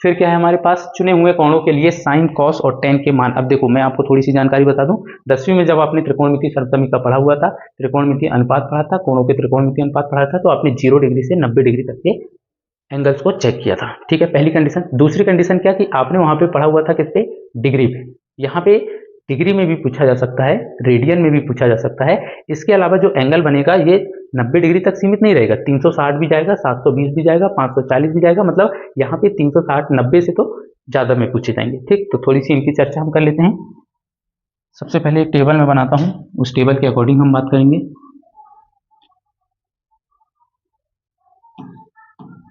फिर क्या है हमारे पास, चुने हुए कोणों के लिए साइन, कॉस और टेन के मान। अब देखो मैं आपको थोड़ी सी जानकारी बता दूं, 10वीं में जब आपने त्रिकोणमिति सर्वसम्मिति का पढ़ा हुआ था, त्रिकोणमिति अनुपात पढ़ा था, कोणों के त्रिकोणमिति अनुपात पढ़ा था, तो आपने 0 डिग्री से 90 डिग्री तक के एंगल्स को चेक किया था। ठीक है, पहली कंडीशन। दूसरी कंडीशन क्या कि आपने वहां पे पढ़ा हुआ था किस पे, डिग्री पे। यहाँ पे डिग्री में भी पूछा जा सकता है, रेडियन में भी पूछा जा सकता है। इसके अलावा जो एंगल बनेगा ये 90 डिग्री तक सीमित नहीं रहेगा, 360 भी जाएगा, 720 भी जाएगा, 540 भी जाएगा, मतलब यहाँ पे 360 90 से तो ज्यादा में पूछे जाएंगे। ठीक, तो थोड़ी सी इनकी चर्चा हम कर लेते हैं। सबसे पहले एक टेबल में बनाता हूँ, उस टेबल के अकॉर्डिंग हम बात करेंगे।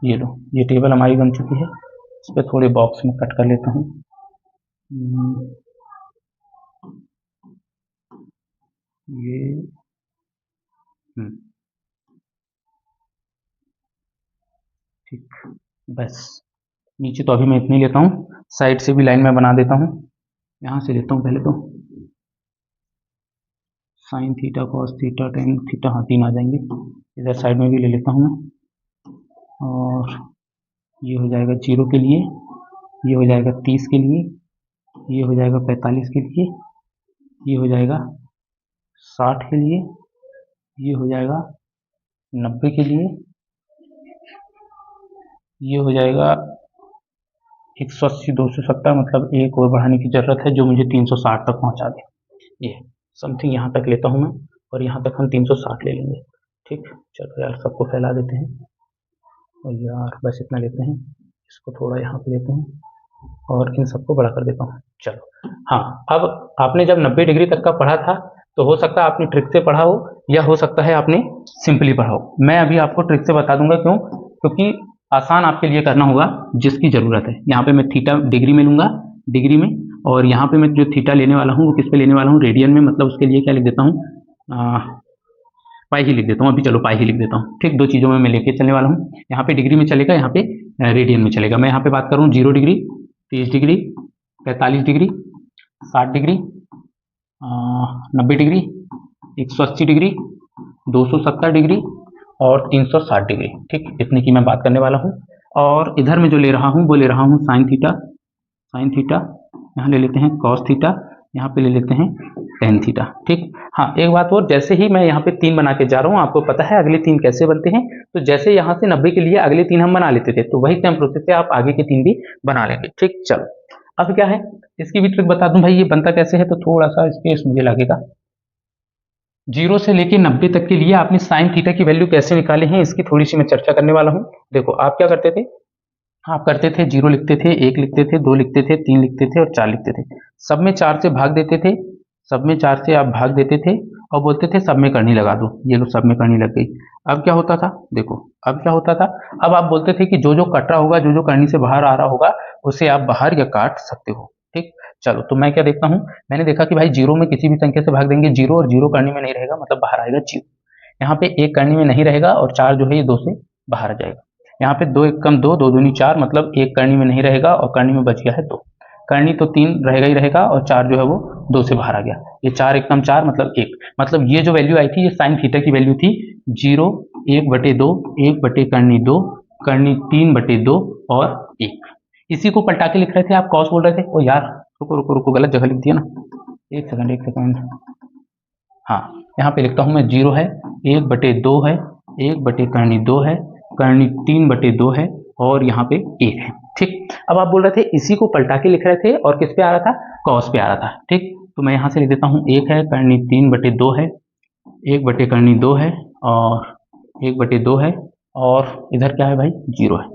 ये लो, ये टेबल हमारी बन चुकी है। इस पर थोड़े बॉक्स में कट कर लेता हूँ। ये ठीक, बस नीचे तो अभी मैं इतनी लेता हूँ, साइड से भी लाइन में बना देता हूँ। यहाँ से लेता हूँ पहले तो sine theta, cos theta, tan theta, हाँ 3 आ जाएंगे। इधर साइड में भी ले लेता हूँ मैं, और ये हो जाएगा 0 के लिए, ये हो जाएगा 30 के लिए, ये हो जाएगा 45 के लिए, ये हो जाएगा 60 के लिए, ये हो जाएगा 90 के लिए, ये हो जाएगा 180, 270, मतलब एक और बढ़ाने की जरूरत है जो मुझे 360 तक पहुंचा दे। ये समथिंग यहाँ तक लेता हूँ मैं, और यहाँ तक हम 360 ले लेंगे। ठीक, चलो यार सबको फैला देते हैं, और यार बस इतना लेते हैं, इसको थोड़ा यहाँ पे लेते हैं और इन सबको बड़ा कर देता हूँ। चलो हाँ, अब आपने जब 90 डिग्री तक का पढ़ा था तो हो सकता है आपने ट्रिक से पढ़ा हो, या हो सकता है आपने सिंपली पढ़ा हो। मैं अभी आपको ट्रिक से बता दूंगा, क्यों, क्योंकि आसान आपके लिए करना होगा जिसकी जरूरत है। यहाँ पे मैं थीटा डिग्री में लूंगा, डिग्री में, और यहाँ पे मैं जो थीटा लेने वाला हूँ वो किस पे लेने वाला हूँ, रेडियन में। मतलब उसके लिए क्या लिख देता हूँ, पाई ही लिख देता हूँ। अभी चलो पाई ही लिख देता हूँ। ठीक, दो चीजों में मैं लेके चलने वाला हूँ, यहाँ पे डिग्री में चलेगा, यहाँ पे रेडियन में चलेगा। मैं यहाँ पे बात करूँ 0 degree, 30 degree, 45 degree, 60 degree, 90 degree, 180 degree, 270 degree और 360 डिग्री। ठीक, इतने की मैं बात करने वाला हूँ। और इधर में जो ले रहा हूँ वो ले रहा हूँ साइन थीटा, साइन थीटा, यहाँ ले लेते हैं कॉस थीटा, यहाँ पे ले लेते हैं टेन थीटा। ठीक, हाँ एक बात और, जैसे ही मैं यहाँ पे 3 बना के जा रहा हूँ, आपको पता है अगले 3 कैसे बनते हैं, तो जैसे यहाँ से 90 के लिए अगले 3 हम बना लेते थे, तो वही सेम प्रोसेस से आप आगे के 3 भी बना लेंगे। ठीक, चलो अब क्या है, इसकी भी ट्रिक बता दूं भाई, ये बनता कैसे है, तो थोड़ा सा स्पेस मुझे लगेगा। 0 से लेके 90 तक के लिए आपने साइन थीटा की वैल्यू कैसे निकाले हैं, इसकी थोड़ी सी मैं चर्चा करने वाला हूँ। देखो आप क्या करते थे, आप करते थे 0 लिखते थे, 1 लिखते थे, 2 लिखते थे, 3 लिखते थे और 4 लिखते थे। सब में 4 से भाग देते थे, सब में 4 से आप भाग देते थे और बोलते थे सब में करनी लगा दो। ये लो सब में करनी लग गई। अब क्या होता था, देखो अब क्या होता था, अब आप बोलते थे कि जो जो कट रहा होगा, जो जो करनी से बाहर आ रहा होगा, उसे आप बाहर या काट सकते हो। ठीक, चलो तो मैं क्या देखता हूँ, मैंने देखा कि भाई 0 में किसी भी संख्या से भाग देंगे 0, और 0 करनी में नहीं रहेगा, मतलब बाहर आएगा 0। यहाँ पे 1 करनी में नहीं रहेगा और 4 जो है ये 2 से बाहर आ जाएगा। यहाँ पे 2 1 कम 2, 2 दूनी 4, मतलब 1 करनी में नहीं रहेगा और करनी में बच गया है 2। करनी तो 3 रहेगा ही रहेगा, और 4 जो है वो 2 से बाहर आ गया। ये 4 1 कम 4 मतलब 1, मतलब ये जो वैल्यू आई थी ये साइन थीटा की वैल्यू थी 0, 1/2, 1 बटे करनी 2, करनी 3/2 और 1। इसी को पलटा के लिख रहे थे आप, कॉस बोल रहे थे। ओ यार रुको रुको रुको, गलत जगह लिख दिया ना, एक सेकंड। हाँ, यहाँ पे लिखता हूँ मैं 0 है, 1/2 है, 1/करनी 2 है, करनी 3/2 है और यहाँ पे 1 है। ठीक, अब आप बोल रहे थे इसी को पलटा के लिख रहे थे और किस पे आ रहा था, कॉस पे आ रहा था। ठीक, तो मैं यहाँ से लिख देता हूँ 1 है, करनी 3/2 है, 1/करनी 2 है और 1/2 है, और इधर क्या है भाई 0 है।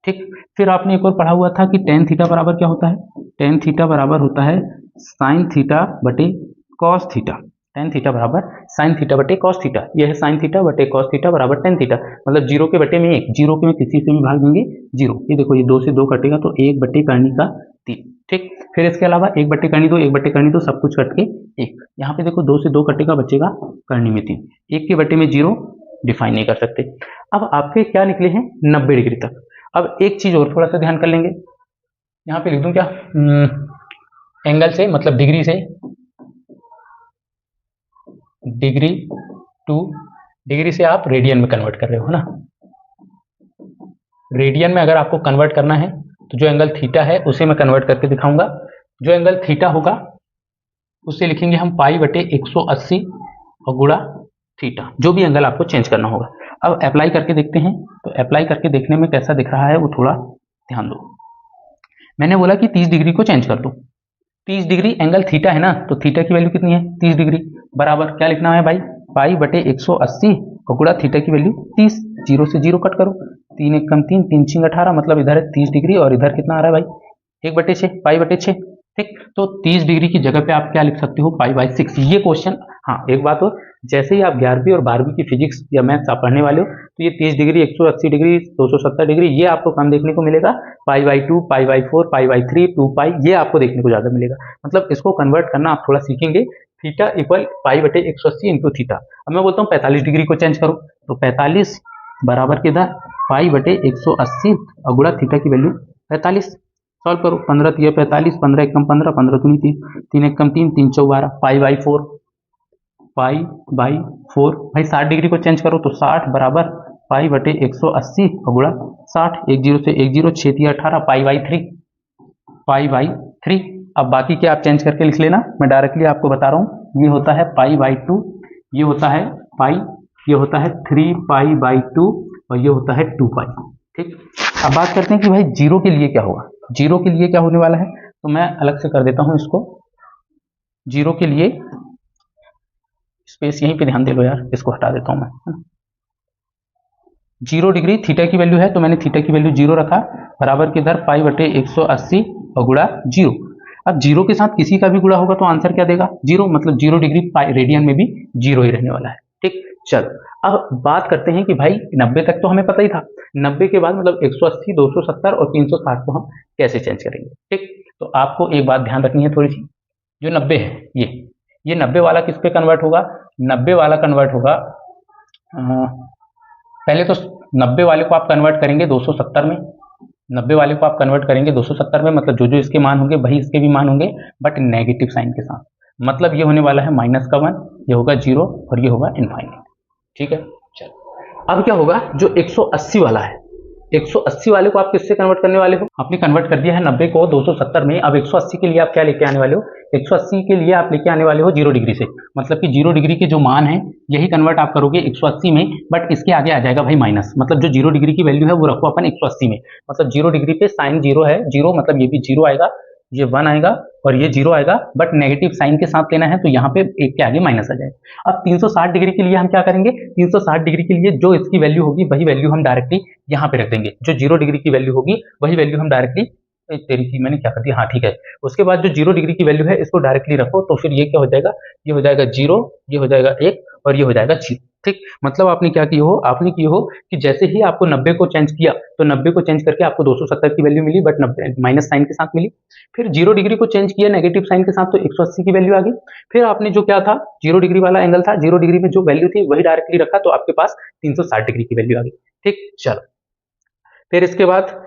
ठीक, फिर आपने एक और पढ़ा हुआ था कि टेन थीटा बराबर क्या होता है, टेन थीटा बराबर होता है साइन थीटा बटे कॉस थीटा। टेन थीटा बराबर साइन थीटा बटे कॉस थीटा, यह है साइन थीटा बटे कॉस थीटा बराबर टेन थीटा, मतलब 0 के बटे में 1, 0 के में किसी से भी भाग देंगे 0। ये देखो ये 2 से 2 कटेगा तो 1/करनी का 3। ठीक, फिर इसके अलावा 1/करनी 2, 1/करनी 2 सब कुछ कट के 1। यहाँ पे देखो 2 से 2 कटेगा, बचेगा करनी में 3, 1 के बटे में 0 डिफाइन नहीं कर सकते। अब आपके क्या निकले हैं 90 डिग्री तक। अब एक चीज और थोड़ा सा ध्यान कर लेंगे, यहाँ पे लिख दूं क्या, एंगल से मतलब डिग्री से, डिग्री टू, डिग्री से आप रेडियन में कन्वर्ट कर रहे हो ना। रेडियन में अगर आपको कन्वर्ट करना है तो जो एंगल थीटा है उसे मैं कन्वर्ट करके दिखाऊंगा। जो एंगल थीटा होगा उसे लिखेंगे हम पाई बटे 180 और गुणा थीटा, जो भी एंगल आपको चेंज करना होगा। अब अप्लाई करके देखते हैं, तो अप्लाई करके देखने में कैसा दिख रहा है वो थोड़ा ध्यान दो। मैंने बोला कि 30 डिग्री को चेंज कर दो। 30 डिग्री एंगल थीटा है ना, तो थीटा की वैल्यू कितनी है 30 डिग्री, बराबर क्या लिखना है भाई, पाई बटे 180 और गुणा थीटा की वैल्यू 30। 0 से 0 कट करो, 3 एक कम 3, 3 छिंग 18, मतलब इधर है 30 डिग्री और इधर कितना आ रहा है भाई 1/6 पाई बटे 6। ठीक, तो 30 डिग्री की जगह पे आप क्या लिख सकते हो पाई बाई 6। ये क्वेश्चन, हाँ एक बात हो, जैसे ही आप 11वीं और 12वीं की फिजिक्स या मैथ्स आप पढ़ने वाले हो तो ये 30 डिग्री 180 डिग्री 270 डिग्री ये आपको कम देखने को मिलेगा। Pi by 2 pi by 4 pi by 3 2 पाई ये आपको देखने को ज्यादा मिलेगा। मतलब इसको कन्वर्ट करना आप थोड़ा सीखेंगे। थीटा इक्वल पाई बटे 180 इंटू थीटा। अब मैं बोलता हूँ 45 डिग्री को चेंज करो, तो 45 बराबर किधर पाई बटे 180 और गुणा थीटा की वैल्यू 45। सॉल्व करो, 15 3 45, 15 एक कम 15, 15 दूनी 30, 3 एक कम 3, 3 चौ 12, पाई बाई 4 पाई बाई 4। भाई 60 डिग्री को चेंज करो तो 60 बराबर पाई बटे 180 और गुणा 60, 1 0 से 1 0, 6 3 18 पाई बाई 3 पाई बाई 3। अब बाकी क्या आप चेंज करके लिख लेना, मैं डायरेक्टली आपको बता रहा हूँ। ये होता है पाई बाई 2, ये होता है पाई, ये होता है 3 पाई बाई 2 और ये होता है 2 पाई। ठीक, अब बात करते हैं कि भाई जीरो के लिए क्या होगा। जीरो के लिए क्या होने वाला है, तो मैं अलग से कर देता हूं इसको। जीरो के लिए स्पेस यहीं पे ध्यान दे लो यार, इसको हटा देता हूं मैं। 0 डिग्री थीटा की वैल्यू है तो मैंने थीटा की वैल्यू 0 रखा, बराबर के इधर पाई बटे 180 और गुणा 0। अब 0 के साथ किसी का भी गुणा होगा तो आंसर क्या देगा 0, मतलब 0 डिग्री रेडियन में भी 0 ही रहने वाला है। ठीक, चलो अब बात करते हैं कि भाई 90 तक तो हमें पता ही था, 90 के बाद मतलब 180 270 और 360 को हम कैसे चेंज करेंगे। ठीक, तो आपको एक बात ध्यान रखनी है थोड़ी सी, जो 90 है ये 90 वाला किस पे कन्वर्ट होगा, 90 वाला कन्वर्ट होगा पहले तो 90 वाले को आप कन्वर्ट करेंगे 270 में, 90 वाले को आप कन्वर्ट करेंगे 270 में, मतलब जो जो इसके मान होंगे वही इसके भी मान होंगे, बट नेगेटिव साइन के साथ। मतलब ये होने वाला है माइनस का 1, ये होगा 0 और ये होगा इनफाइनाइट। ठीक है, चलो अब क्या होगा, जो 180 वाला है, 180 वाले को आप किससे कन्वर्ट करने वाले हो, आपने कन्वर्ट कर दिया है 90 को 270 में। अब 180 के लिए आप क्या लेके आने वाले हो, 180 के लिए आप लेके आने वाले हो 0 डिग्री से, मतलब कि 0 डिग्री के जो मान है यही कन्वर्ट आप करोगे 180 में, बट इसके आगे आ जाएगा भाई माइनस, मतलब जो 0 डिग्री की वैल्यू है वो रखो अपन 180 में, मतलब 0 डिग्री पे साइन 0 है, 0 मतलब ये भी 0 आएगा, ये 1 आएगा और ये 0 आएगा, बट नेगेटिव साइन के साथ लेना है तो यहाँ पे एक के आगे माइनस आ जाएगा। अब 360 डिग्री के लिए हम क्या करेंगे, 360 डिग्री के लिए जो इसकी वैल्यू होगी वही वैल्यू हम डायरेक्टली यहाँ पे रख देंगे, जो 0 डिग्री की वैल्यू होगी वही वैल्यू हम डायरेक्टली, तेरी की मैंने क्या कर दिया, हाँ ठीक है, उसके बाद जो 0 डिग्री की वैल्यू है इसको डायरेक्टली रखो, तो फिर ये क्या हो जाएगा, ये हो जाएगा 0, ये हो जाएगा 1 और ये हो जाएगा 0। ठीक, मतलब आपने क्या किया हो, आपने किया हो कि जैसे ही आपको 90 को चेंज किया तो 90 को चेंज करके आपको 270 की वैल्यू मिली, बट 90 माइनस साइन के साथ मिली। फिर 0 डिग्री को चेंज किया नेगेटिव साइन के साथ तो 180 की वैल्यू आ गई। फिर आपने जो क्या था 0 डिग्री वाला एंगल था, 0 डिग्री में जो वैल्यू थी वही डायरेक्टली रखा, तो आपके पास 360 डिग्री की वैल्यू आ गई। ठीक, चलो फिर इसके बाद